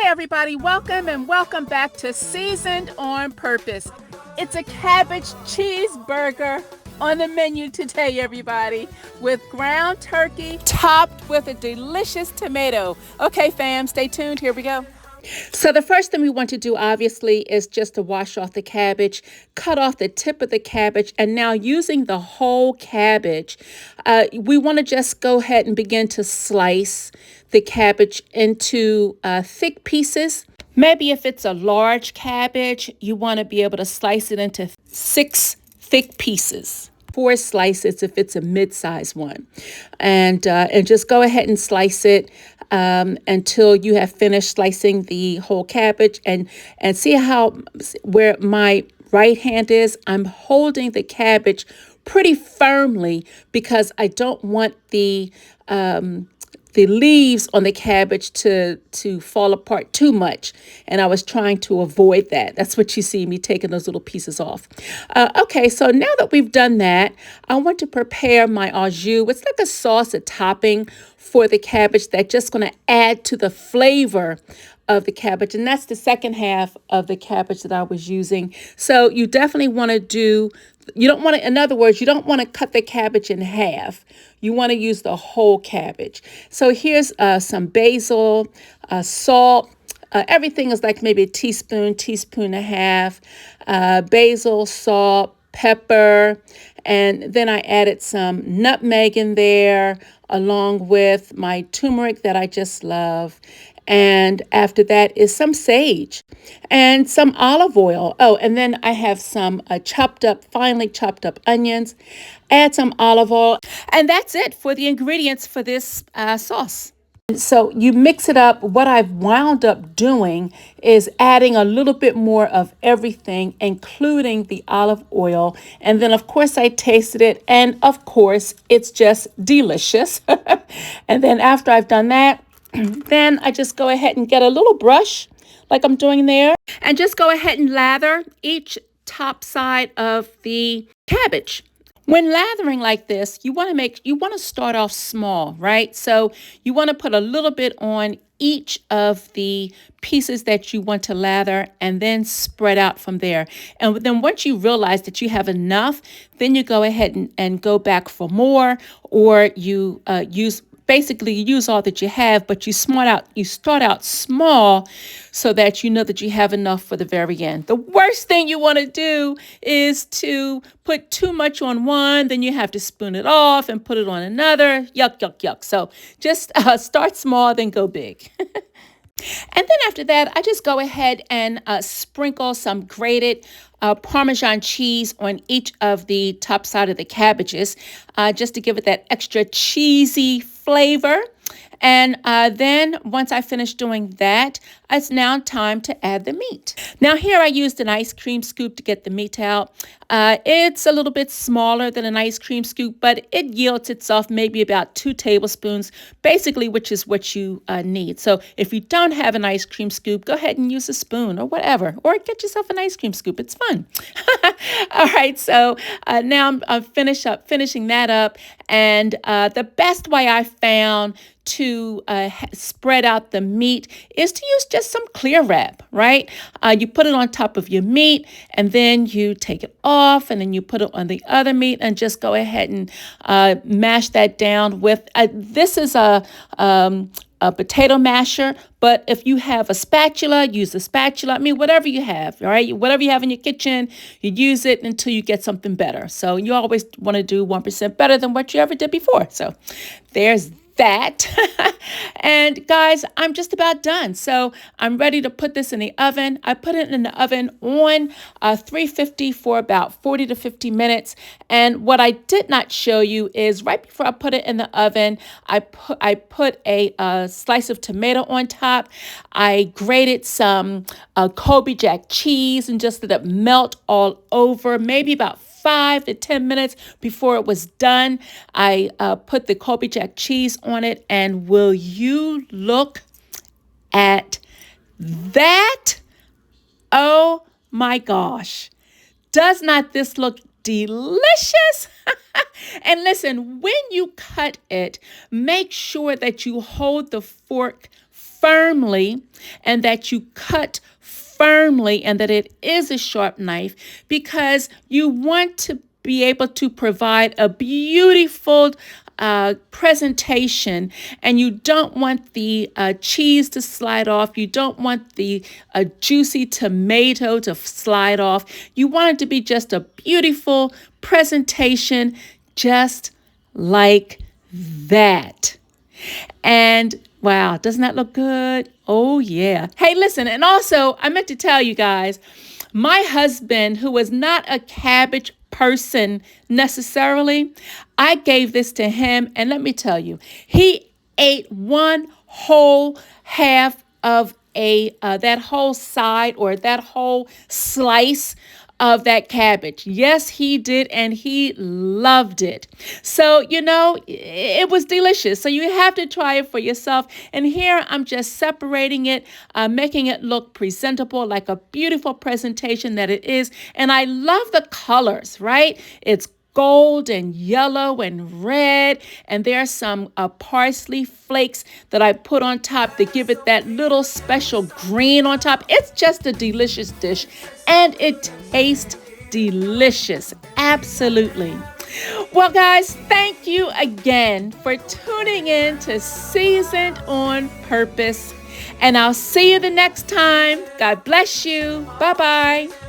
everybody, welcome and welcome back to Seasoned on Purpose. It's a cabbage cheeseburger on the menu today, everybody, with ground turkey topped with a delicious tomato. Okay, fam, stay tuned. Here we go. So the first thing we want to do, obviously, is just to wash off the cabbage, cut off the tip of the cabbage, and now using the whole cabbage, we want to just go ahead and begin to slice the cabbage into thick pieces. Maybe if it's a large cabbage, you want to be able to slice it into 6 thick pieces. 4 slices if it's a mid-sized one, and just go ahead and slice it until you have finished slicing the whole cabbage, and see how where my right hand is. I'm holding the cabbage pretty firmly because I don't want the leaves on the cabbage to fall apart too much. And I was trying to avoid that. That's what you see me taking those little pieces off. Okay, so now that we've done that, I want to prepare my au jus. It's like a sauce, a topping for the cabbage that's just going to add to the flavor of the cabbage. And that's the second half of the cabbage that I was using. So you definitely want to do, you don't want to, in other words, you don't want to cut the cabbage in half. You want to use the whole cabbage. So here's some basil, salt. Everything is like maybe a teaspoon and a half. Basil, salt, pepper. And then I added some nutmeg in there, along with my turmeric that I just love. And after that is some sage and some olive oil. Oh, and then I have some finely chopped up onions. Add some olive oil. And that's it for the ingredients for this sauce. So you mix it up. What I've wound up doing is adding a little bit more of everything, including the olive oil. And then, of course, I tasted it. And, of course, it's just delicious. And then after I've done that, then I just go ahead and get a little brush like I'm doing there and just go ahead and lather each top side of the cabbage. When lathering like this, you want to start off small, right? So you want to put a little bit on each of the pieces that you want to lather and then spread out from there. And then once you realize that you have enough, then you go ahead and go back for more, or you use all that you have, but you start out small so that you know that you have enough for the very end. The worst thing you want to do is to put too much on one, then you have to spoon it off and put it on another. Yuck, yuck, yuck. So just start small, then go big. And then after that, I just go ahead and sprinkle some grated Parmesan cheese on each of the top side of the cabbages, just to give it that extra cheesy flavor. And then once I finish doing that, it's now time to add the meat. Now here I used an ice cream scoop to get the meat out. It's a little bit smaller than an ice cream scoop, but it yields itself maybe about 2 tablespoons, basically, which is what you need. So if you don't have an ice cream scoop, go ahead and use a spoon or whatever, or get yourself an ice cream scoop. It's fun. All right, so now I'm finishing that up. And the best way I found to spread out the meat is to use just some clear wrap, right? You put it on top of your meat, and then you take it off, and then you put it on the other meat, and just go ahead and mash that down with, this is a potato masher, but if you have a spatula, use a spatula. I mean, whatever you have, all right? Whatever you have in your kitchen, you use it until you get something better. So you always want to do 1% better than what you ever did before. So there's that. And guys, I'm just about done. So I'm ready to put this in the oven. I put it in the oven on 350 for about 40 to 50 minutes. And what I did not show you is right before I put it in the oven, I put a slice of tomato on top. I grated some Kobe Jack cheese and just let it melt all over, maybe about 5 to 10 minutes before it was done. I put the Cabbage Jack cheese on it, and will you look at that? Oh my gosh. Does not this look delicious? And listen, when you cut it, make sure that you hold the fork firmly and that you cut firmly and that it is a sharp knife, because you want to be able to provide a beautiful presentation, and you don't want the cheese to slide off. You don't want the juicy tomato to slide off. You want it to be just a beautiful presentation, just like that. And wow, doesn't that look good? Oh, yeah. Hey, listen, and also I meant to tell you guys, my husband, who was not a cabbage person necessarily, I gave this to him, and let me tell you, he ate one whole half of that whole side, or that whole slice of that cabbage. Yes, he did, and he loved it. So, it was delicious. So you have to try it for yourself. And here I'm just separating it, making it look presentable, like a beautiful presentation that it is. And I love the colors, right? It's gold and yellow and red, and there's some parsley flakes that I put on top to give it that little special green on top. It's just a delicious dish, and it tastes delicious. Absolutely. Well, guys, thank you again for tuning in to Seasoned on Purpose, and I'll see you the next time. God bless you. Bye-bye.